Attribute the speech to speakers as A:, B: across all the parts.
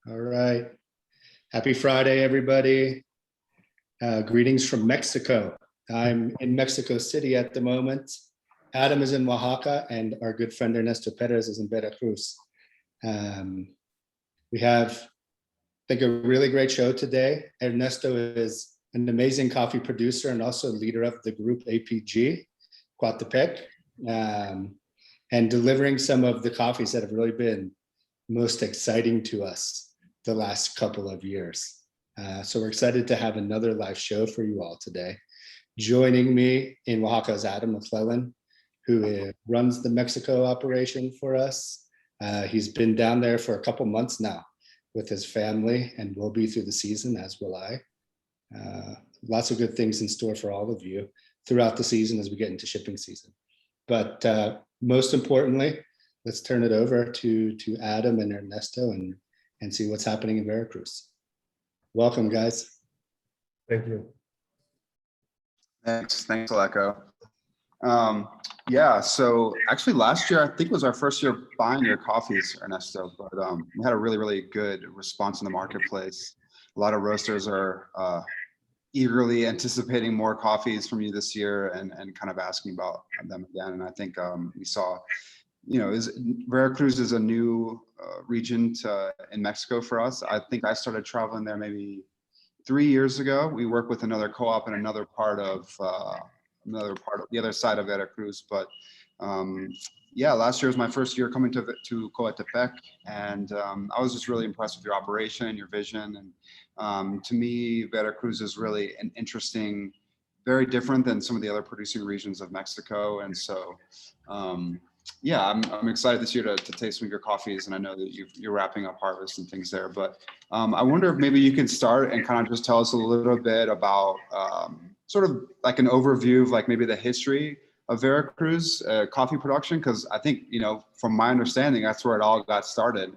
A: All right. Happy Friday, everybody. Greetings from Mexico. I'm in Mexico City at the moment. Adam is in Oaxaca, and our good friend Ernesto Perez is in Veracruz. We have, I think, a really great show today. Ernesto is an amazing coffee producer and also leader of the group APG Coatepec, and delivering some of the coffees that have really been most exciting to us the last couple of years. So we're excited to have another live show for you all today. Joining me in Oaxaca is Adam McClellan, who runs the Mexico operation for us. He's been down there for a couple months now with his family and will be through the season, as will I. Lots of good things in store for all of you throughout the season as we get into shipping season. But most importantly, let's turn it over to Adam and Ernesto and see what's happening in Veracruz. Welcome, guys.
B: Thank you.
C: Thanks, Aleco. Yeah, so actually last year, I think was our first year buying your coffees, Ernesto, but we had a really good response in the marketplace. A lot of roasters are eagerly anticipating more coffees from you this year and kind of asking about them again. And I think we saw, Veracruz is a new region in Mexico for us. I think I started traveling there maybe 3 years ago. We work with another co-op in another part of the other side of Veracruz. But yeah, last year was my first year coming to Coatepec, and I was just really impressed with your operation and your vision. And to me, Veracruz is really an interesting, very different than some of the other producing regions of Mexico. And so, yeah, I'm excited this year to taste some of your coffees, and I know that you're wrapping up harvest and things there. But I wonder if maybe you can start and kind of just tell us a little bit about sort of like an overview of like maybe the history of Veracruz coffee production, because I think, from my understanding, that's where it all got started.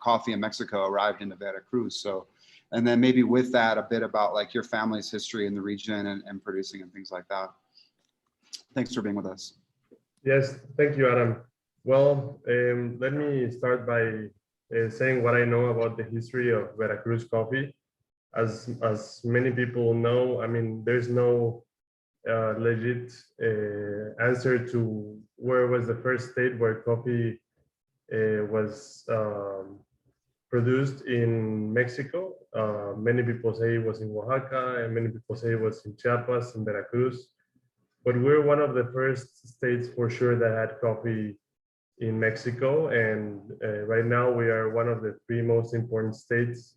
C: Coffee in Mexico arrived into Veracruz. So, and then maybe with that, a bit about like your family's history in the region and producing and things like that. Thanks for being with us.
B: Yes, thank you, Adam. Well, let me start by saying what I know about the history of Veracruz coffee. As many people know, I mean, there's no legit answer to where was the first state where coffee was produced in Mexico. Many people say it was in Oaxaca, and many people say it was in Chiapas and Veracruz. But we're one of the first states for sure that had coffee in Mexico. And right now we are one of the 3 most important states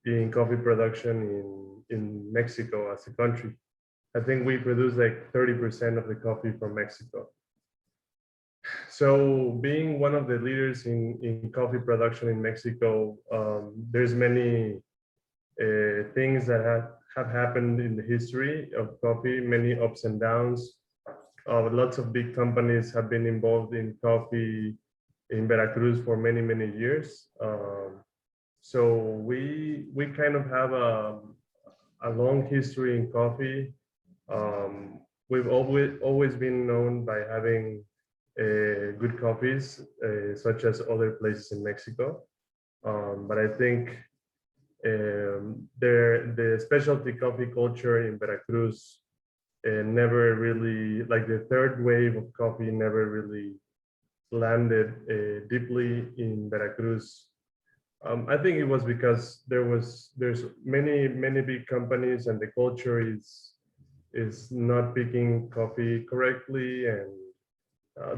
B: in coffee production in Mexico as a country. I think we produce like 30% of the coffee from Mexico. So being one of the leaders in coffee production in Mexico, there's many things that have happened in the history of coffee, many ups and downs. Lots of big companies have been involved in coffee in Veracruz for many years. So we kind of have a long history in coffee. We've always been known by having good coffees, such as other places in Mexico. But I think the specialty coffee culture in Veracruz never really, like the third wave of coffee never really landed deeply in Veracruz. I think it was because there's many big companies, and the culture is not picking coffee correctly, and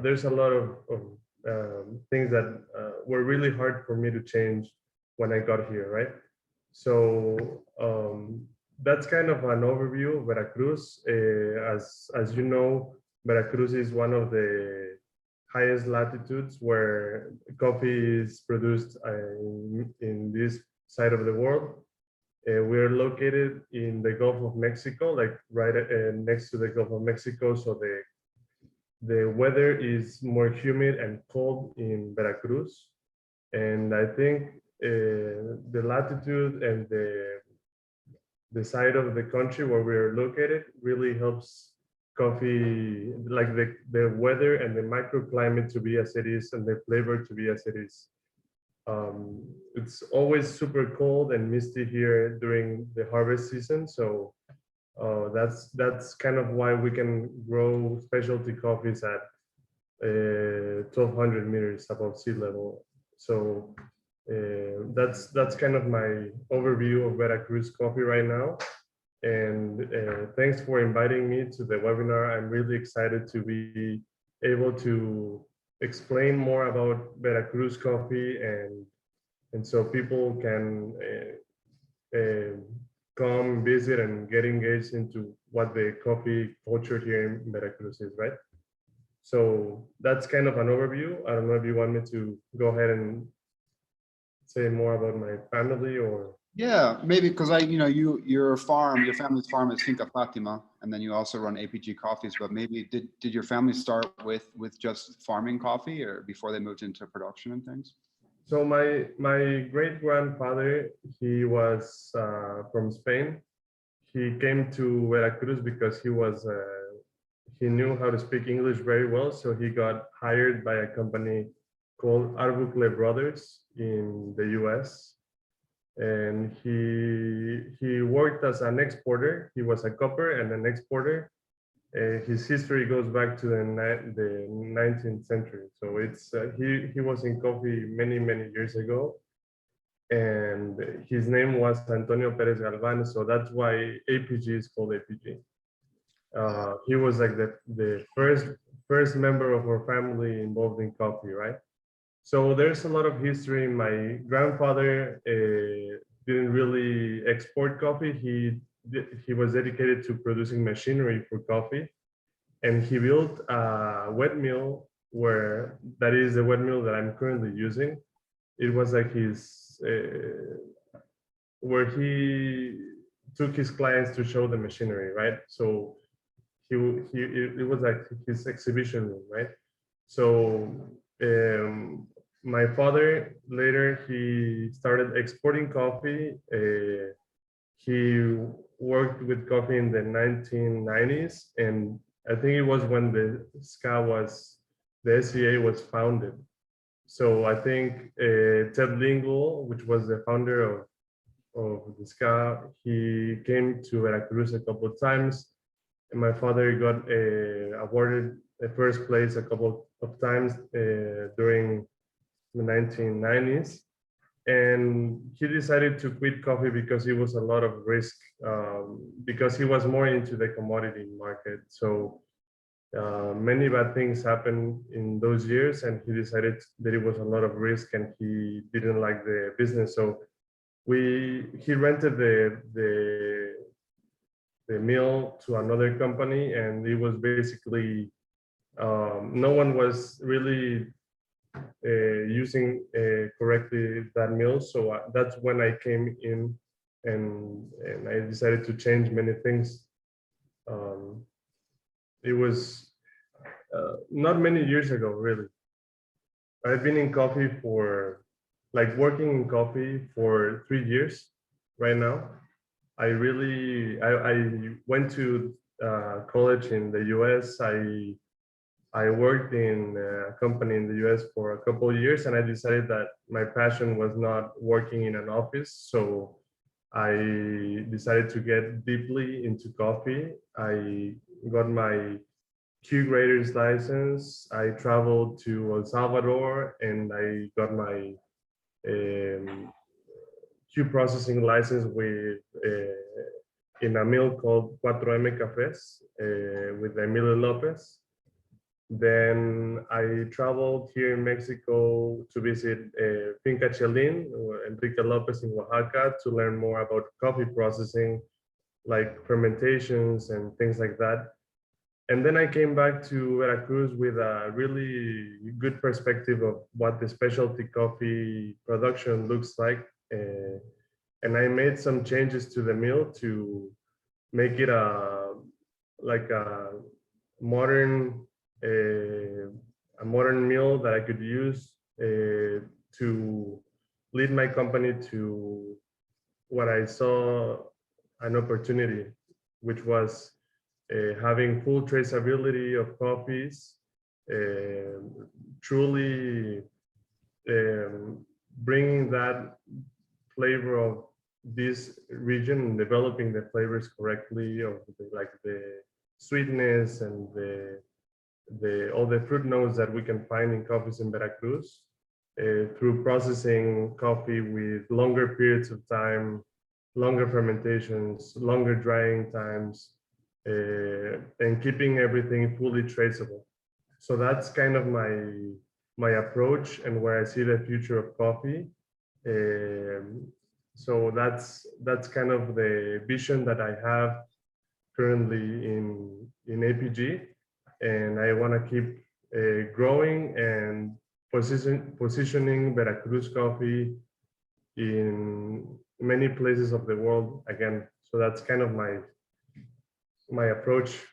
B: there's a lot of things that were really hard for me to change when I got here, right? So that's kind of an overview of Veracruz. As you know, Veracruz is one of the highest latitudes where coffee is produced in this side of the world. We're located in the Gulf of Mexico, like right next to the Gulf of Mexico. So the weather is more humid and cold in Veracruz. And I think the latitude and the side of the country where we're located really helps coffee, like the weather and the microclimate to be as it is and the flavor to be as it is. It's always super cold and misty here during the harvest season. So that's kind of why we can grow specialty coffees at 1,200 meters above sea level. So that's kind of my overview of Veracruz coffee right now. And thanks for inviting me to the webinar. I'm really excited to be able to explain more about Veracruz coffee, and so people can come visit and get engaged into what the coffee culture here in Veracruz is, right? So that's kind of an overview. I don't know if you want me to go ahead and say more about my family or.
C: Yeah, maybe because your family's farm is Finca Fatima, and then you also run APG Coffees. But maybe did your family start with just farming coffee, or before they moved into production and things?
B: So my great grandfather, he was from Spain. He came to Veracruz because he knew how to speak English very well. So he got hired by a company called Arbuckle Brothers in the US. And he worked as an exporter. He was a copper and an exporter. His history goes back to the 19th century. So it's he was in coffee many years ago, and his name was Antonio Perez Galvan. So that's why APG is called APG. He was like the first member of our family involved in coffee, right? So there's a lot of history. My grandfather didn't really export coffee. He was dedicated to producing machinery for coffee, and he built a wet mill that is the wet mill that I'm currently using. It was like where he took his clients to show the machinery, right? So it was like his exhibition room, right? So my father later, he started exporting coffee. He worked with coffee in the 1990s, and I think it was when the SCA was founded. So I think Ted Lingle, which was the founder of the SCA, he came to Veracruz a couple of times, and my father got awarded the first place a couple of times during the 1990s. And he decided to quit coffee because it was a lot of risk, because he was more into the commodity market. So many bad things happened in those years, and he decided that it was a lot of risk and he didn't like the business. So he rented the mill to another company, and it was basically no one was really using correctly that mill. So that's when I came in, and I decided to change many things. It was not many years ago, really. I've been in coffee working in coffee for 3 years right now. I went to college in the US. I worked in a company in the US for a couple of years, and I decided that my passion was not working in an office. So I decided to get deeply into coffee. I got my Q grader's license. I traveled to El Salvador, and I got my Q processing license in a mill called 4M Cafés with Emilio Lopez. Then I traveled here in Mexico to visit Finca Chelín, or Enrique Lopez in Oaxaca, to learn more about coffee processing, like fermentations and things like that. And then I came back to Veracruz with a really good perspective of what the specialty coffee production looks like. And I made some changes to the mill to make it a modern mill that I could use to lead my company to what I saw an opportunity, which was having full traceability of coffees, truly bringing that flavor of this region and developing the flavors correctly of the sweetness and the all the fruit notes that we can find in coffees in Veracruz through processing coffee with longer periods of time, longer fermentations, longer drying times, and keeping everything fully traceable. So that's kind of my approach and where I see the future of coffee. So that's kind of the vision that I have currently in APG, and I want to keep growing and positioning Veracruz coffee in many places of the world again. So that's kind of my approach.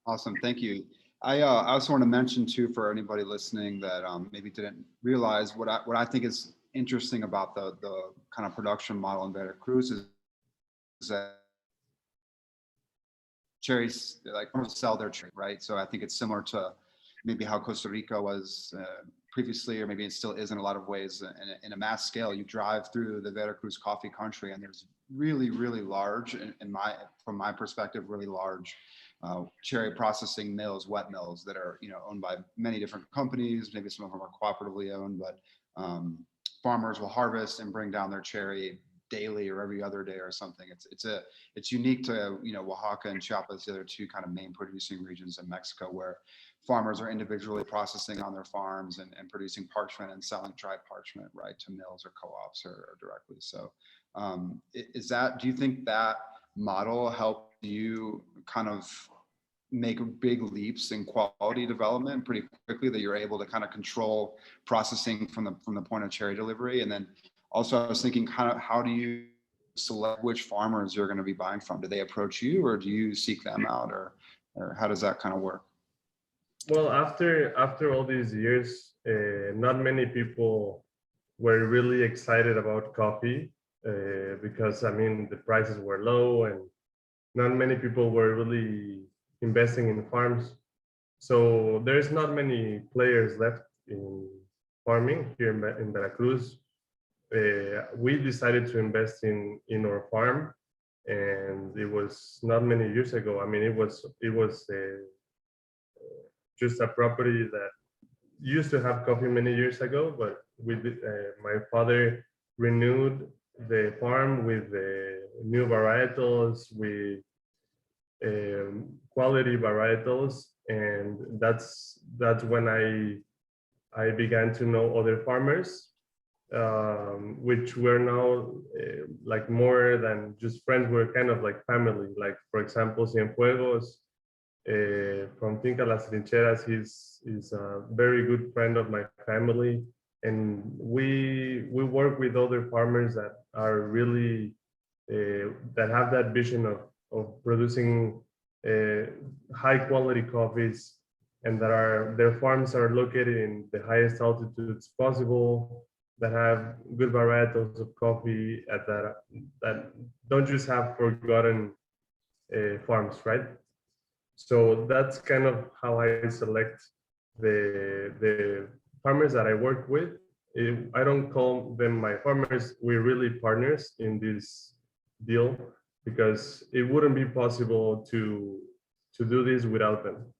C: Awesome, thank you. I also want to mention too, for anybody listening that maybe didn't realize, what I think is interesting about the kind of production model in Veracruz is that cherries, like, sell their cherry, right? So I think it's similar to maybe how Costa Rica was previously, or maybe it still is in a lot of ways. In a mass scale, you drive through the Veracruz coffee country, and there's really, really large, from my perspective, really large cherry processing mills, wet mills that are, owned by many different companies. Maybe some of them are cooperatively owned, but farmers will harvest and bring down their cherry daily or every other day or something. It's unique to Oaxaca and Chiapas, the other two kind of main producing regions in Mexico, where farmers are individually processing on their farms and producing parchment and selling dry parchment, right, to mills or co-ops or directly. So do you think that model helped you kind of make big leaps in quality development pretty quickly, that you're able to kind of control processing from the point of cherry delivery? And then also, I was thinking, kind of, how do you select which farmers you're going to be buying from? Do they approach you, or do you seek them out, or how does that kind of work?
B: Well, after all these years, not many people were really excited about coffee because, I mean, the prices were low and not many people were really investing in farms. So there's not many players left in farming here in Veracruz. We decided to invest in our farm, and it was not many years ago. I mean, it was just a property that used to have coffee many years ago, but my father renewed the farm with new varietals, with quality varietals, and that's when I began to know other farmers, which were now like more than just friends. We're kind of like family. Like, for example, Cienfuegos from Finca Las Trincheras, he's a very good friend of my family, and we work with other farmers that are really that have that vision of producing high quality coffees, and that their farms are located in the highest altitudes possible, that have good varietals of coffee that don't just have forgotten farms, right? So that's kind of how I select the farmers that I work with. I don't call them my farmers. We're really partners in this deal, because it wouldn't be possible to do this without them.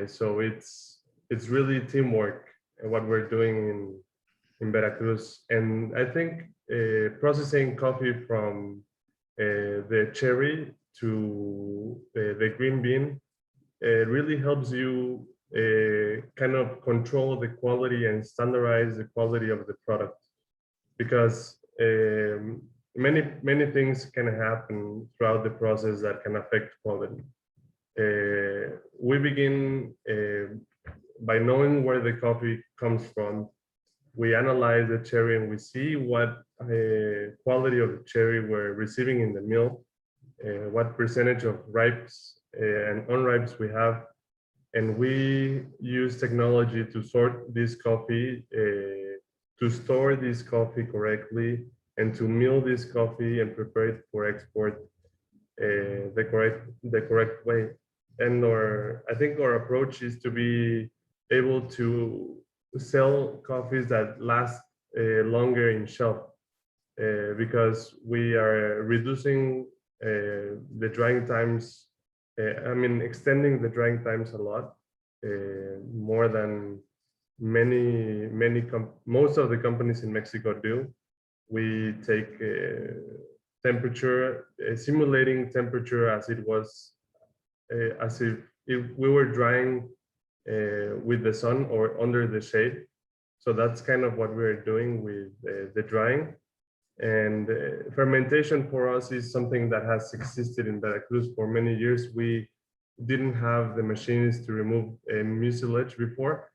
B: So it's really teamwork what we're doing in Veracruz. And I think processing coffee from the cherry to the green bean really helps you kind of control the quality and standardize the quality of the product, because many things can happen throughout the process that can affect quality. We begin by knowing where the coffee comes from. We analyze the cherry and we see what quality of the cherry we're receiving in the mill, what percentage of ripes and unripes we have, and we use technology to sort this coffee, to store this coffee correctly, and to mill this coffee and prepare it for export the correct way. And I think our approach is to be able to sell coffees that last longer in shelf, because we are reducing the drying times. Extending the drying times a lot, more than most of the companies in Mexico do. We take temperature, simulating temperature as it was, as if we were drying with the sun or under the shade. So that's kind of what we're doing with the drying. And fermentation for us is something that has existed in Veracruz for many years. We didn't have the machines to remove mucilage before.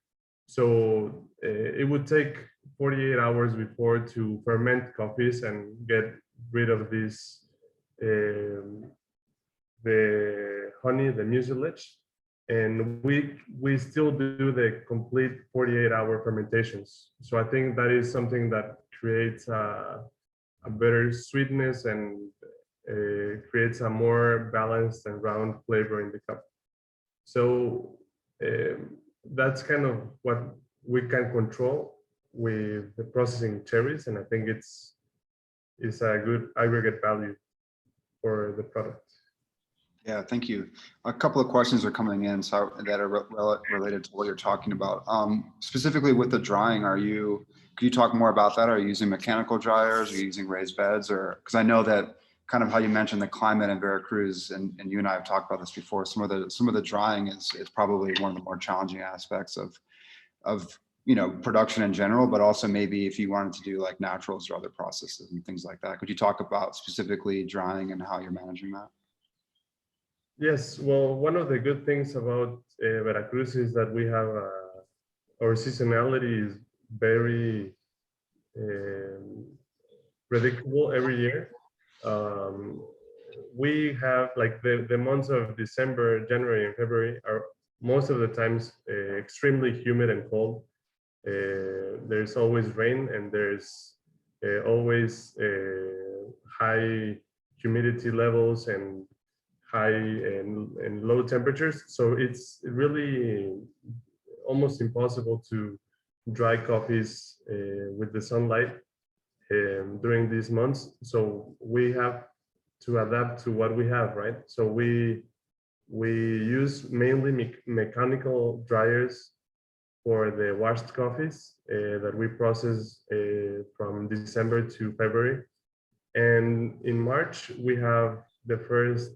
B: So it would take 48 hours before to ferment coffees and get rid of this, the honey, the mucilage. And we still do the complete 48-hour fermentations. So I think that is something that creates a better sweetness and creates a more balanced and round flavor in the cup. So that's kind of what we can control with the processing cherries, and I think it's a good aggregate value for the product.
C: Yeah, thank you. A couple of questions are coming in that are related to what you're talking about. Specifically with the drying, could you talk more about that? Are you using mechanical dryers? Are you using raised beds? Or, because I know that kind of how you mentioned the climate in Veracruz, and you and I have talked about this before, some of the drying is probably one of the more challenging aspects of production in general, but also maybe if you wanted to do like naturals or other processes and things like that. Could you talk about specifically drying and how you're managing that?
B: Yes, well, one of the good things about Veracruz is that we have our seasonality is very predictable every year. We have like the months of December, January, and February are most of the times extremely humid and cold. There's always rain, and there's always high humidity levels and high and low temperatures. So it's really almost impossible to dry coffees with the sunlight during these months. So we have to adapt to what we have, right? So we use mainly mechanical dryers for the washed coffees that we process from December to February. And in March, we have the first,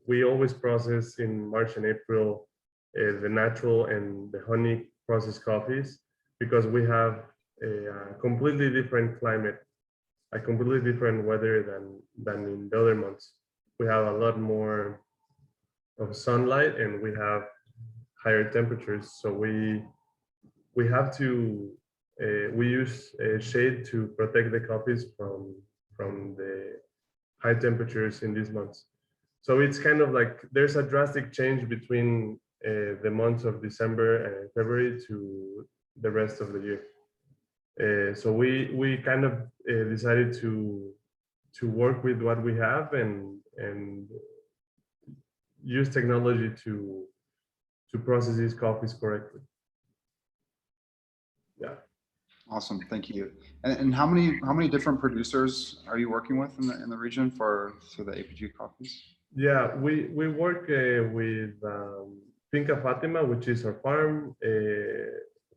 B: we always process in March and April the natural and the honey processed coffees, because we have a completely different climate, a completely different weather than in the other months. We have a lot more of sunlight and we have higher temperatures. So we have to, we use shade to protect the coffees from the high temperatures in these months. So it's kind of like there's a drastic change between the months of December and February to the rest of the year. So we kind of decided to work with what we have and use technology to process these coffees correctly. Yeah.
C: Awesome, thank you. And how many different producers are you working with in the region for the APG coffees?
B: Yeah, we work with Finca Fatima, which is our farm.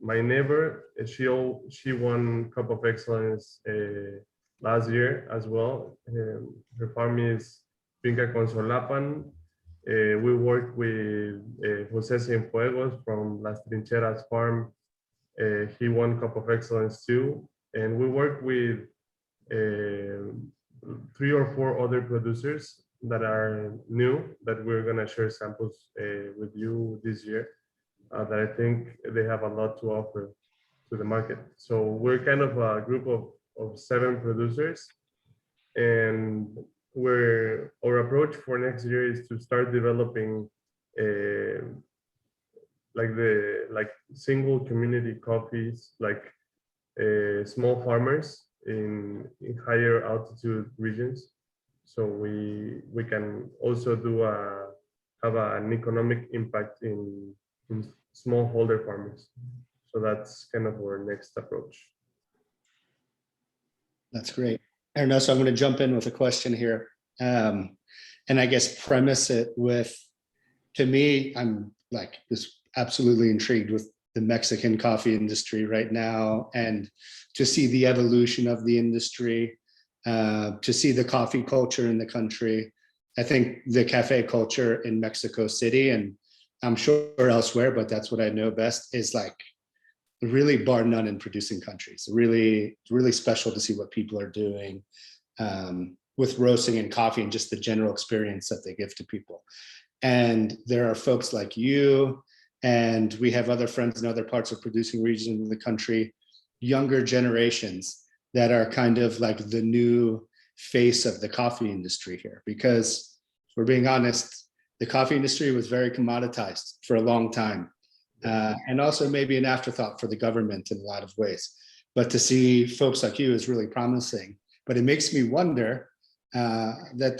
B: My neighbor, she won Cup of Excellence last year as well. Her farm is Finca Consolapan. We work with Jose Cienfuegos from Las Trincheras farm. He won Cup of Excellence too. And we work with 3 or 4 other producers that are new, that we're gonna share samples with you this year, that I think they have a lot to offer to the market. So we're kind of a group of 7 producers, and our approach for next year is to start developing like single community coffees, like small farmers in higher altitude regions. So we can also have an economic impact in smallholder farmers. So that's kind of our next approach.
A: That's great. Ernesto, I'm going to jump in with a question here. And I guess premise it with, to me, I'm like just absolutely intrigued with the Mexican coffee industry right now, and to see the evolution of the industry, to see the coffee culture in the country. I think the cafe culture in Mexico City, and I'm sure elsewhere, but that's what I know best, is like really bar none in producing countries. Really, really special to see what people are doing with roasting and coffee and just the general experience that they give to people. And there are folks like you, and we have other friends in other parts of producing regions in the country, younger generations that are kind of like the new face of the coffee industry here. Because if we're being honest, the coffee industry was very commoditized for a long time. And also maybe an afterthought for the government in a lot of ways. But to see folks like you is really promising. But it makes me wonder that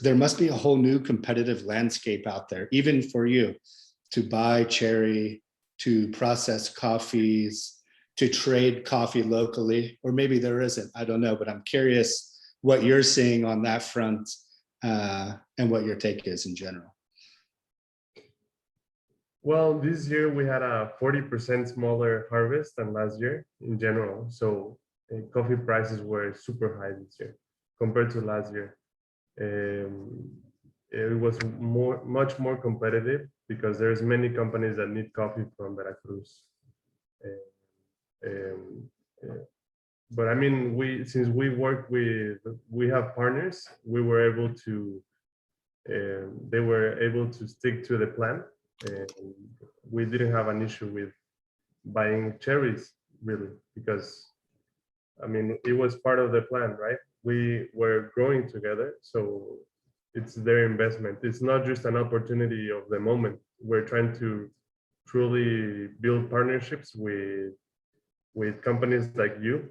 A: there must be a whole new competitive landscape out there, even for you, to buy cherry, to process coffees, to trade coffee locally, or maybe there isn't, I don't know, but I'm curious what you're seeing on that front and what your take is in general.
B: Well, this year we had a 40% smaller harvest than last year in general. So coffee prices were super high this year compared to last year. It was much more competitive because there's many companies that need coffee from Veracruz. But I mean, since we have partners, we were able to, they were able to stick to the plan. And we didn't have an issue with buying cherries, really, because I mean, it was part of the plan, right? We were growing together, so it's their investment. It's not just an opportunity of the moment. We're trying to truly build partnerships with companies like you,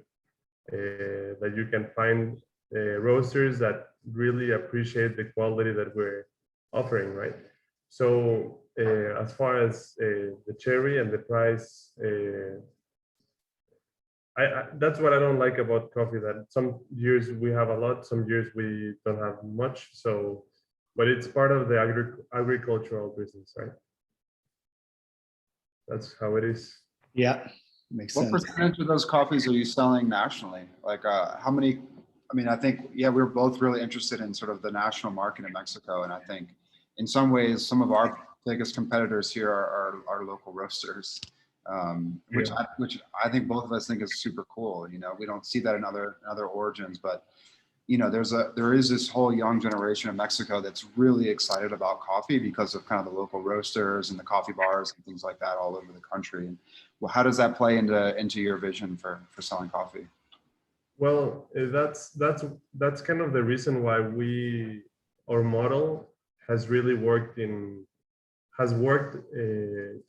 B: that you can find roasters that really appreciate the quality that we're offering, right? So as far as the cherry and the price, that's what I don't like about coffee, that some years we have a lot, some years we don't have much. So, but it's part of the agricultural business, right? That's how it is.
A: Yeah, makes
C: What
A: sense.
C: percentage of those coffees are you selling nationally? Like how many, I mean, I think, yeah, we're both really interested in sort of the national market in Mexico. And I think in some ways, some of our biggest competitors here are local roasters, which I think both of us think is super cool. You know, we don't see that in other origins, but you know, there is this whole young generation of Mexico that's really excited about coffee because of kind of the local roasters and the coffee bars and things like that all over the country. And well, how does that play into your vision for selling coffee?
B: Well, that's kind of the reason why our model has really worked to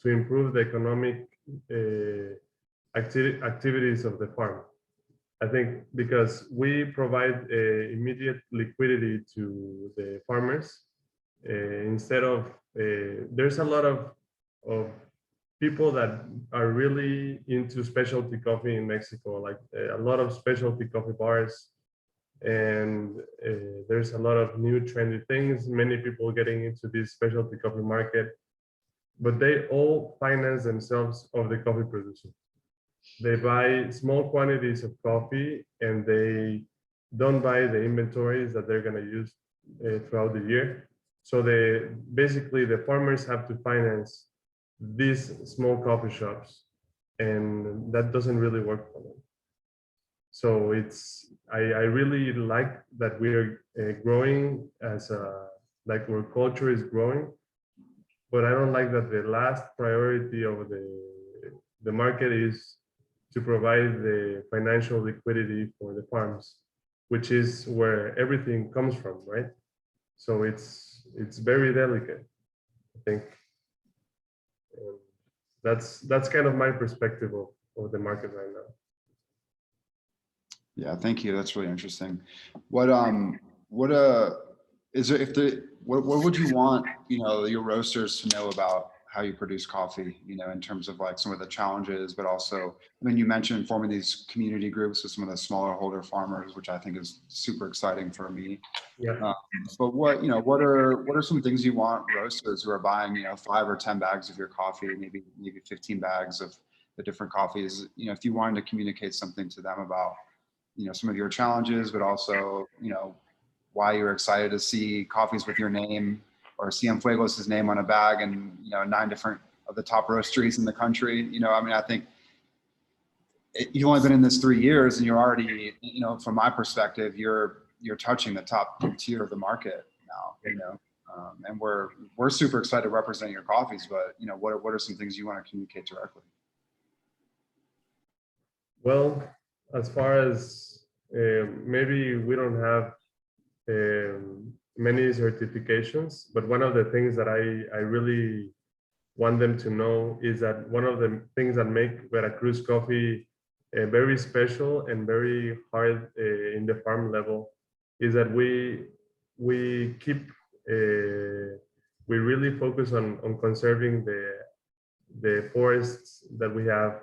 B: improve the economic activities of the farm. I think because we provide immediate liquidity to the farmers, instead of there's a lot of people that are really into specialty coffee in Mexico, like a lot of specialty coffee bars, and there's a lot of new trendy things, many people getting into this specialty coffee market, but they all finance themselves of the coffee producer. They buy small quantities of coffee and they don't buy the inventories that they're going to use throughout the year. So basically the farmers have to finance these small coffee shops, and that doesn't really work for them. So I really like that we are growing like our culture is growing, but I don't like that the last priority of the market is to provide the financial liquidity for the farms, which is where everything comes from, right? So it's very delicate, I think. That's kind of my perspective of the market right now.
C: Yeah, thank you. That's really interesting. What would you want, you know, your roasters to know about how you produce coffee, you know, in terms of like some of the challenges, but also, I mean, you mentioned forming these community groups with some of the smaller holder farmers, which I think is super exciting for me.
B: Yeah.
C: But what, you know, what are some things you want roasters who are buying, you know, 5 or 10 bags of your coffee, maybe 15 bags of the different coffees, you know, if you wanted to communicate something to them about, you know, some of your challenges, but also, you know, why you're excited to see coffees with your name or Cienfuegos' name on a bag and, you know, 9 different of the top roasteries in the country. You know, I mean, I think you've only been in this 3 years and you're already, you know, from my perspective, you're touching the top tier of the market now, you know, and we're super excited to represent your coffees, but, you know, what are some things you want to communicate directly?
B: Well, as far as maybe we don't have many certifications, but one of the things that I really want them to know is that one of the things that make Veracruz coffee very special and very hard in the farm level is that we keep we really focus on conserving the forests that we have,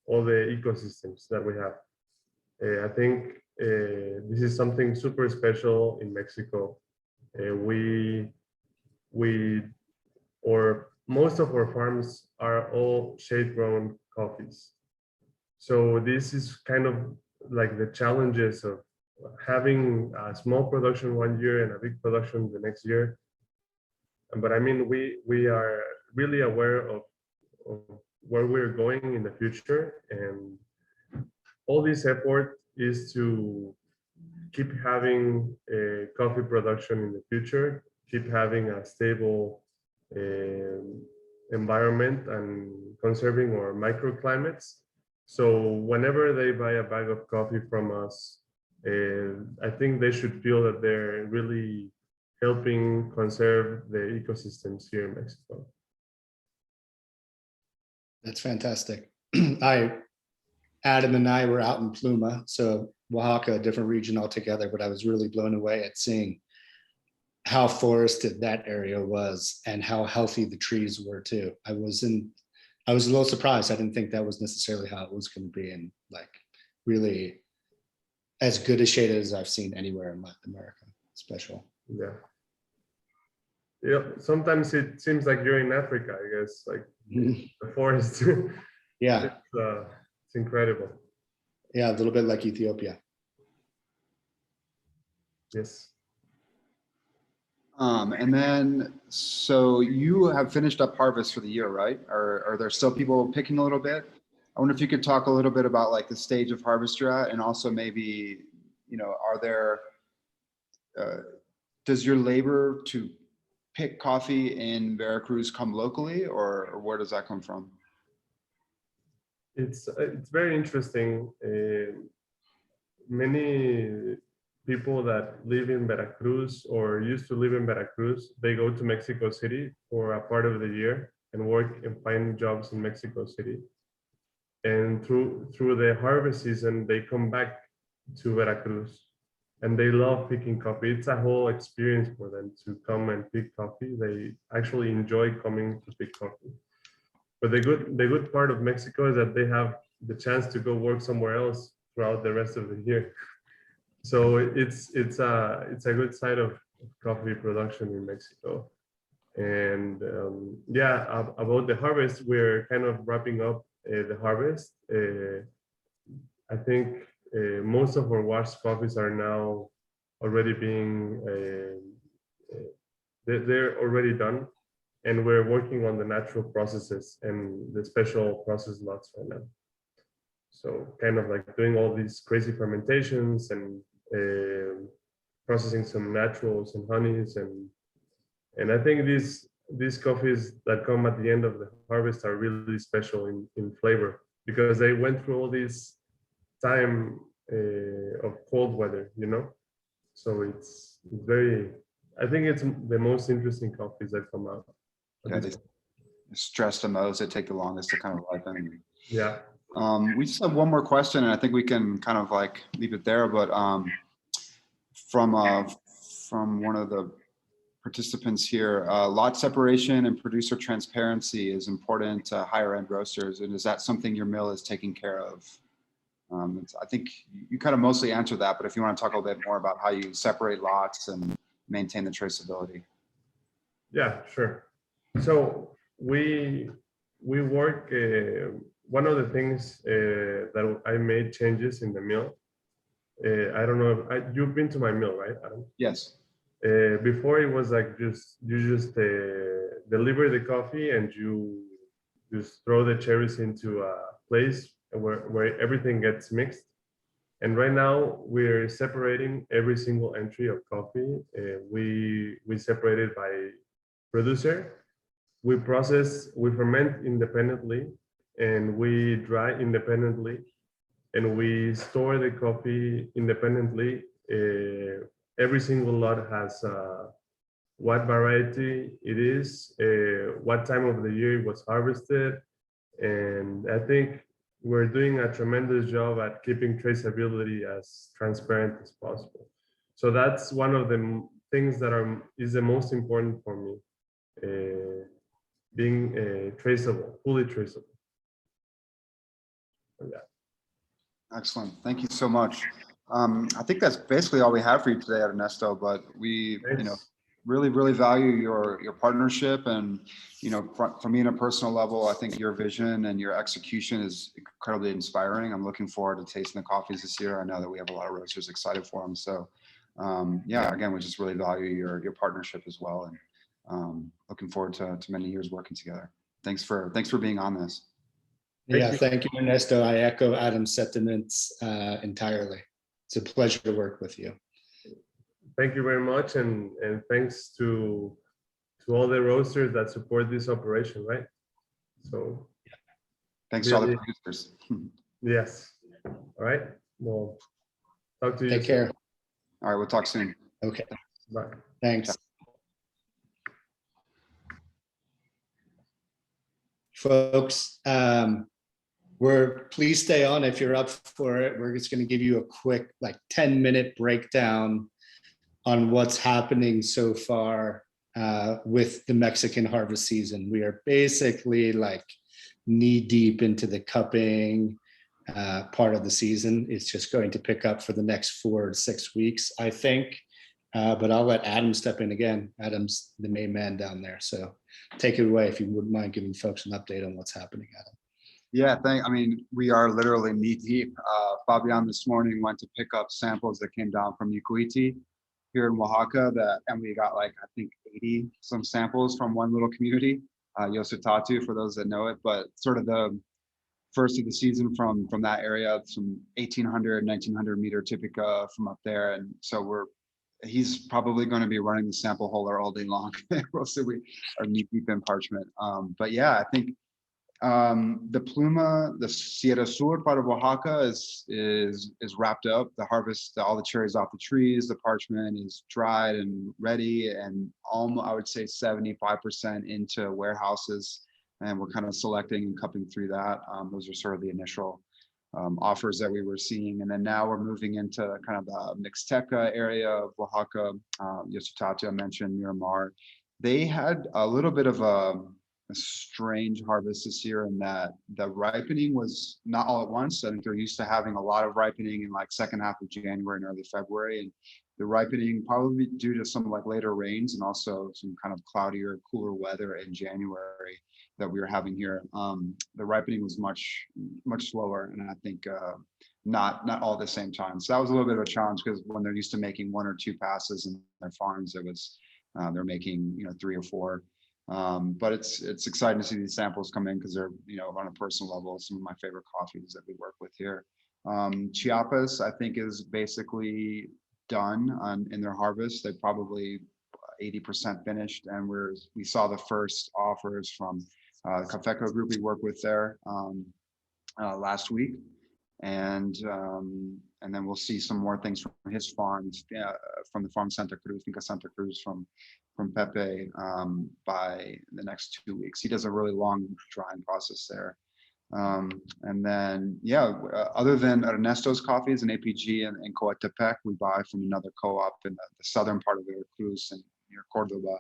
B: all the ecosystems that we have. I think this is something super special in Mexico. Or most of our farms are all shade-grown coffees. So this is kind of like the challenges of having a small production one year and a big production the next year. But I mean, we are really aware of where we're going in the future, and all this effort is to keep having a coffee production in the future, keep having a stable environment and conserving our microclimates. So whenever they buy a bag of coffee from us, I think they should feel that they're really helping conserve the ecosystems here in Mexico.
A: That's fantastic. Adam and I were out in Pluma, so Oaxaca, a different region altogether, but I was really blown away at seeing how forested that area was and how healthy the trees were too. I was a little surprised. I didn't think that was necessarily how it was going to be, and like really as good a shade as I've seen anywhere in Latin America. Special.
B: Yeah. Yeah. Sometimes it seems like you're in Africa, I guess, like the forest.
A: Yeah.
B: It's incredible.
A: Yeah, a little bit like Ethiopia.
B: Yes.
C: And then, so you have finished up harvest for the year, right? Are there still people picking a little bit? I wonder if you could talk a little bit about like the stage of harvest you're at, and also maybe, you know, are there, does your labor to pick coffee in Veracruz come locally, or where does that come from?
B: It's very interesting. Many people that live in Veracruz or used to live in Veracruz, they go to Mexico City for a part of the year and work and find jobs in Mexico City. And through the harvest season, they come back to Veracruz and they love picking coffee. It's a whole experience for them to come and pick coffee. They actually enjoy coming to pick coffee. But the good part of Mexico is that they have the chance to go work somewhere else throughout the rest of the year. So it's a good side of coffee production in Mexico. And yeah, about the harvest, we're kind of wrapping up the harvest. I think most of our washed coffees are now already being they're already done, and we're working on the natural processes and the special process lots right now. So kind of like doing all these crazy fermentations and processing some naturals and honeys, and I think these coffees that come at the end of the harvest are really special in flavor, because they went through all this time of cold weather, you know. So it's very, I think it's the most interesting coffees that come out.
C: Yeah, they stress the most, they take the longest to kind of ripen.
B: Yeah.
C: We just have one more question, and I think we can kind of like leave it there. But from one of the participants here. Lot separation and producer transparency is important to higher end roasters. And is that something your mill is taking care of? I think you kind of mostly answered that, but if you want to talk a little bit more about how you separate lots and maintain the traceability.
B: Yeah, sure. So we work, one of the things that I made changes in the mill. I don't know if you've been to my mill, right, Adam?
C: Yes.
B: Before it was like you just deliver the coffee and you just throw the cherries into a place where everything gets mixed. And right now we're separating every single entry of coffee. We separate it by producer. We process, we ferment independently, and we dry independently, and we store the coffee independently. Every single lot has what variety it is, what time of the year it was harvested. And I think we're doing a tremendous job at keeping traceability as transparent as possible. So that's one of the things that is the most important for me, being traceable, fully traceable. Yeah.
C: Excellent. Thank you so much. I think that's basically all we have for you today, Ernesto, but we, really value your partnership. And, for me on a personal level, I think your vision and your execution is incredibly inspiring. I'm looking forward to tasting the coffees this year. I know that we have a lot of roasters excited for them. So yeah, again, we just really value your partnership as well. And looking forward to many years working together. Thanks for being on this.
A: Yeah, thank you, Ernesto. I echo Adam's sentiments entirely. It's a pleasure to work with you.
B: Thank you very much, and thanks to all the roasters that support this operation, right? So
C: thanks to all the producers.
B: Yes. All right. Well, talk to you.
A: Take care.
C: All right, we'll talk soon.
A: Okay.
B: Bye.
A: Thanks. Folks, please stay on if you're up for it. We're just going to give you a quick 10-minute breakdown on what's happening so far with the Mexican harvest season. We are basically knee deep into the cupping part of the season. It's just going to pick up for the next 4 to 6 weeks, I think. But I'll let Adam step in again. Adam's the main man down there. So take it away if you wouldn't mind giving folks an update on what's happening, Adam.
C: Yeah, we are literally knee deep. Fabian this morning went to pick up samples that came down from Yucuiti here in Oaxaca, and we got I think 80 some samples from one little community, Yosutatu, for those that know it, but sort of the first of the season from that area, some 1800, 1900 meter Typica from up there. And so he's probably going to be running the sample holder all day long. So we are knee deep in parchment. But yeah, I think the Pluma, the Sierra Sur part of Oaxaca is wrapped up. The harvest, all the cherries off the trees, the parchment is dried and ready, and almost, I would say 75% into warehouses. And we're kind of selecting and cupping through that. Those are sort of the initial offers that we were seeing. And then now we're moving into kind of the Mixteca area of Oaxaca, Yosutatu, I mentioned, Miramar. They had a little bit of a strange harvest this year in that the ripening was not all at once. I think they're used to having a lot of ripening in second half of January and early February. And the ripening probably due to some later rains and also some kind of cloudier, cooler weather in January that we were having here. The ripening was much slower, and I think not all at the same time. So that was a little bit of a challenge because when they're used to making 1 or 2 passes in their farms, it was they're making 3 or 4. But it's exciting to see these samples come in because they're on a personal level some of my favorite coffees that we work with here. Chiapas, I think, is basically done in their harvest. They probably 80% finished, and we saw the first offers from the Cafeco group we work with there last week, and then we'll see some more things from his farms, from the farm Santa Cruz, Finca Santa Cruz from Pepe by the next 2 weeks. He does a really long drying process there. And then, other than Ernesto's coffees and APG and Coatepec, we buy from another co-op in the southern part of Veracruz, and near Cordoba,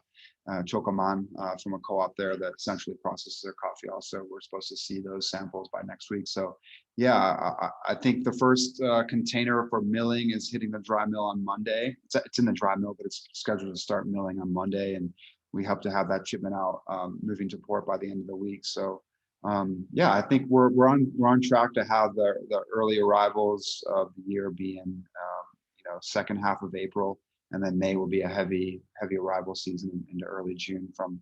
C: Chocoman, from a co-op there that essentially processes their coffee. Also, we're supposed to see those samples by next week. So yeah, I think the first container for milling is hitting the dry mill on Monday. It's in the dry mill, but it's scheduled to start milling on Monday, and we hope to have that shipment out, moving to port by the end of the week. So yeah, I think we're on track to have the early arrivals of the year being second half of April, and then May will be a heavy arrival season into early June from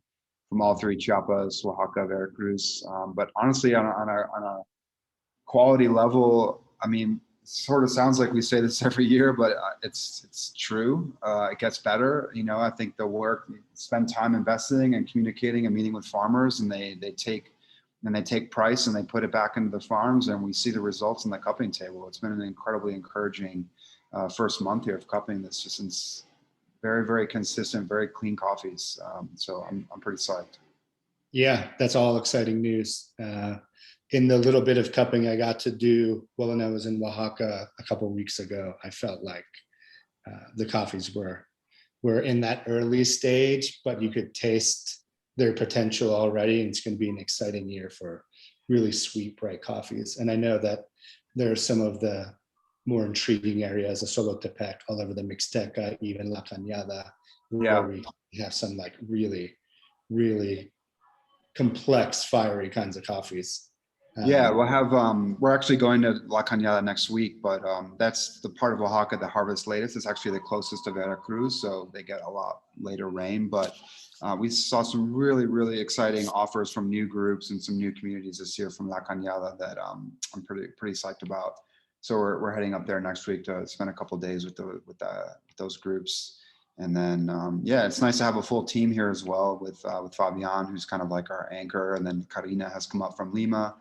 C: all three: Chiapas, Oaxaca, Veracruz. But honestly, on a quality level, I mean, sort of sounds like we say this every year, but it's true. It gets better. I think the work, spend time investing and communicating and meeting with farmers, and they take price and they put it back into the farms, and we see the results in the cupping table. It's been an incredibly encouraging first month here of cupping. That's just very, very consistent, very clean coffees. So I'm pretty psyched.
A: Yeah, that's all exciting news. In the little bit of cupping I got to do when I was in Oaxaca a couple of weeks ago, I felt like the coffees were in that early stage, but you could taste their potential already, and it's going to be an exciting year for really sweet, bright coffees. And I know that there are some of the more intriguing areas of Coatepec, all over the Mixteca, even La Cañada, where we have some like really, really complex, fiery kinds of coffees.
C: Yeah, we're actually going to La Cañada next week, but that's the part of Oaxaca that harvests latest. It's actually the closest to Veracruz, so they get a lot later rain. But we saw some really, really exciting offers from new groups and some new communities this year from La Cañada that I'm pretty psyched about. So we're heading up there next week to spend a couple of days with those groups. And then, yeah, it's nice to have a full team here as well with Fabian, who's kind of like our anchor. And then Karina has come up from Lima,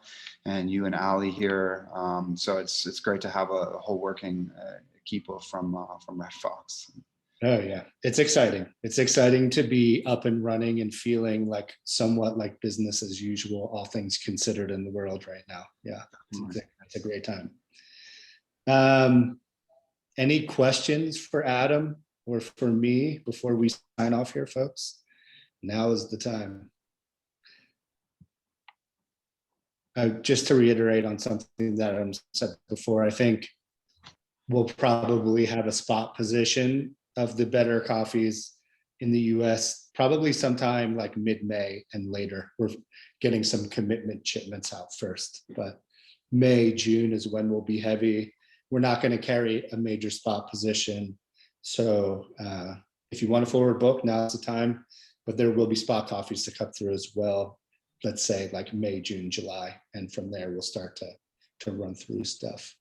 C: and you and Ali here. So it's great to have a whole working equipo from Red Fox.
A: Oh yeah, it's exciting. It's exciting to be up and running and feeling like somewhat like business as usual, all things considered in the world right now. Yeah, it's a great time. Any questions for Adam or for me before we sign off here, folks? Now is the time. Just to reiterate on something that Adam said before, I think we'll probably have a spot position of the better coffees in the US, probably sometime like mid-May and later. We're getting some commitment shipments out first, but May, June is when we'll be heavy. We're not going to carry a major spot position. So if you want to forward book, now's the time, but there will be spot coffees to cut through as well. Let's say like May, June, July. And from there, we'll start to run through stuff.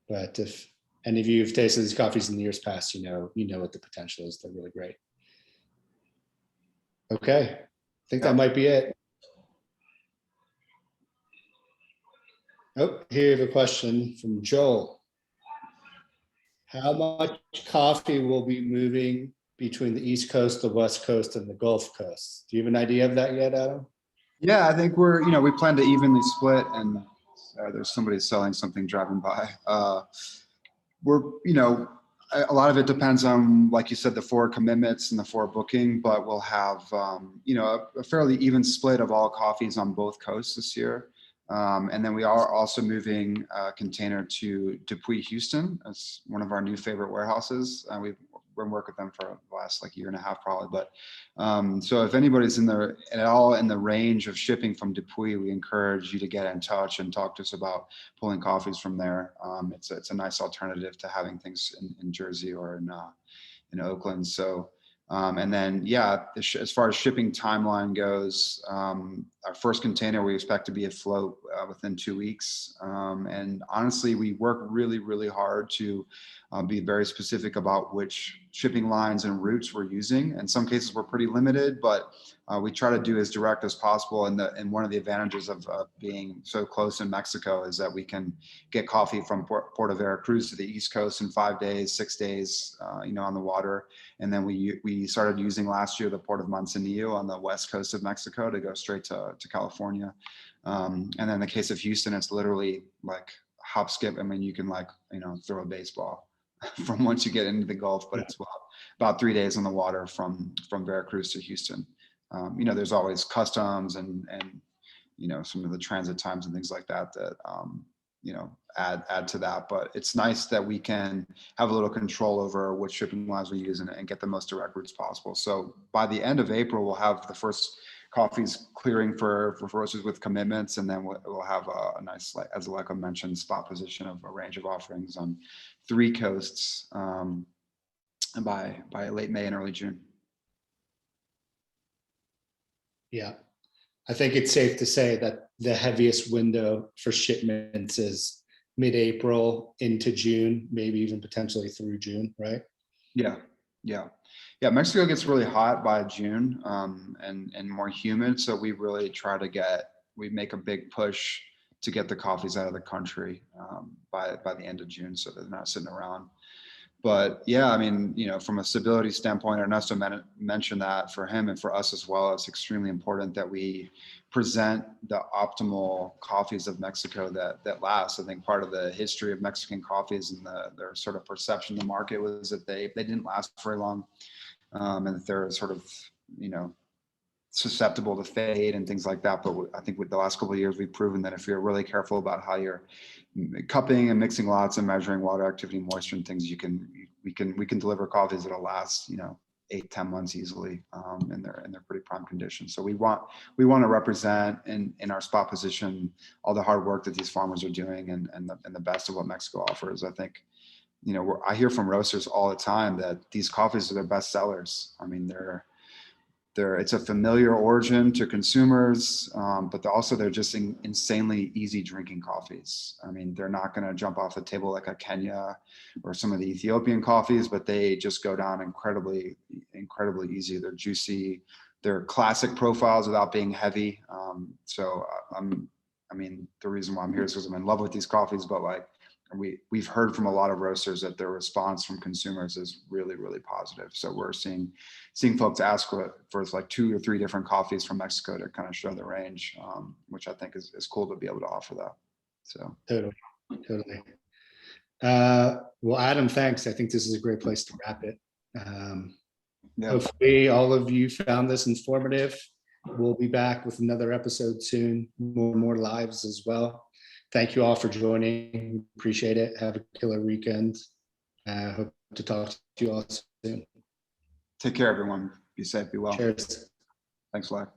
A: But if any of you have tasted these coffees in the years past, you know what the potential is. They're really great. Okay, I think that might be it. Oh, here you have a question from Joel. How much coffee will be moving between the East Coast, the West Coast, and the Gulf Coast? Do you have an idea of that yet, Adam?
C: Yeah, I think we plan to evenly split, and there's somebody selling something driving by. A lot of it depends on, like you said, the forward commitments and the forward booking, but we'll have, a fairly even split of all coffees on both coasts this year. And then we are also moving a container to Dupuy, Houston. It's one of our new favorite warehouses. We've been working with them for the last year and a half probably. But so if anybody's at all in the range of shipping from Dupuy, we encourage you to get in touch and talk to us about pulling coffees from there. It's a nice alternative to having things in Jersey or in Oakland. So and then, yeah, as far as shipping timeline goes, our first container we expect to be afloat within 2 weeks. And honestly, we work really, really hard to be very specific about which shipping lines and routes we're using. In some cases, we're pretty limited, but we try to do as direct as possible. And one of the advantages of being so close in Mexico is that we can get coffee from Port of Veracruz to the East Coast in 5 days, 6 days, on the water. And then we started using last year the Port of Manzanillo on the west coast of Mexico to go straight to California. And then in the case of Houston, it's literally like hop skip. I mean, you can throw a baseball from once you get into the Gulf, but it's about 3 days on the water from Veracruz to Houston. You know, there's always customs and you know, some of the transit times and things like that you know, add to that. But it's nice that we can have a little control over which shipping lines we use and get the most direct routes possible. So by the end of April, we'll have the first coffees clearing for roasters with commitments, and then we'll have a nice, like as Aleco mentioned, spot position of a range of offerings on 3 coasts and by late May and early June.
A: Yeah, I think it's safe to say that the heaviest window for shipments is mid-April into June, maybe even potentially through June, right?
C: Yeah. Mexico gets really hot by June and more humid. So we really try to we make a big push to get the coffees out of the country by the end of June, so they're not sitting around. But yeah, I mean, you know, from a stability standpoint, Ernesto mentioned that for him and for us as well, it's extremely important that we present the optimal coffees of Mexico that last. I think part of the history of Mexican coffees and their sort of perception in the market was that they didn't last very long, and that they're sort of, you know, susceptible to fade and things like that. But I think with the last couple of years, we've proven that if you're really careful about how you're cupping and mixing lots and measuring water activity, moisture and things, we can deliver coffees that'll last, you know, 8-10 months easily, and they're pretty prime condition. So we want to represent in our spot position all the hard work that these farmers are doing and the best of what Mexico offers. I think, you know, I hear from roasters all the time that these coffees are their best sellers. I mean, it's a familiar origin to consumers, but they're just insanely easy drinking coffees. I mean, they're not going to jump off the table like a Kenya or some of the Ethiopian coffees, but they just go down incredibly easy. They're juicy. They're classic profiles without being heavy. I mean, the reason why I'm here is because I'm in love with these coffees, but like, we've heard from a lot of roasters that their response from consumers is really, really positive. So we're seeing folks ask for like 2 or 3 different coffees from Mexico to kind of show the range, which I think is cool to be able to offer that. So
A: Totally. Well, Adam, thanks. I think this is a great place to wrap it.
C: yeah,
A: Hopefully all of you found this informative. We'll be back with another episode soon, more lives as well. Thank you all for joining. Appreciate it. Have a killer weekend. Hope to talk to you all soon.
C: take care, everyone. Be safe, be well.
A: Cheers.
C: Thanks a lot.